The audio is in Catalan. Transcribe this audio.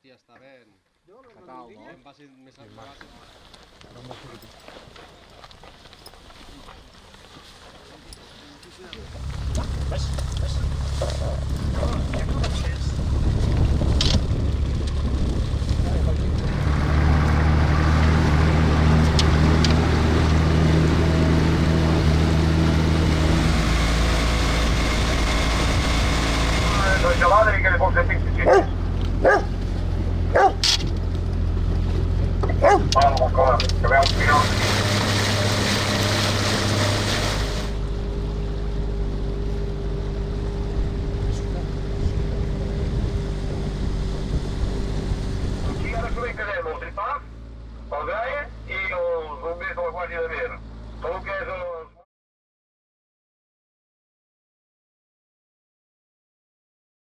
aquí està ben... Fatal, no? En base més a base... Era molt positiu. Ves, ves. Cavale che le consentisse sì. Vamos ancora, che abbiamo un pilota. Aquí ahora tenemos el PAF, Odrae y los bomberos de Guardia de Ver. Todo que es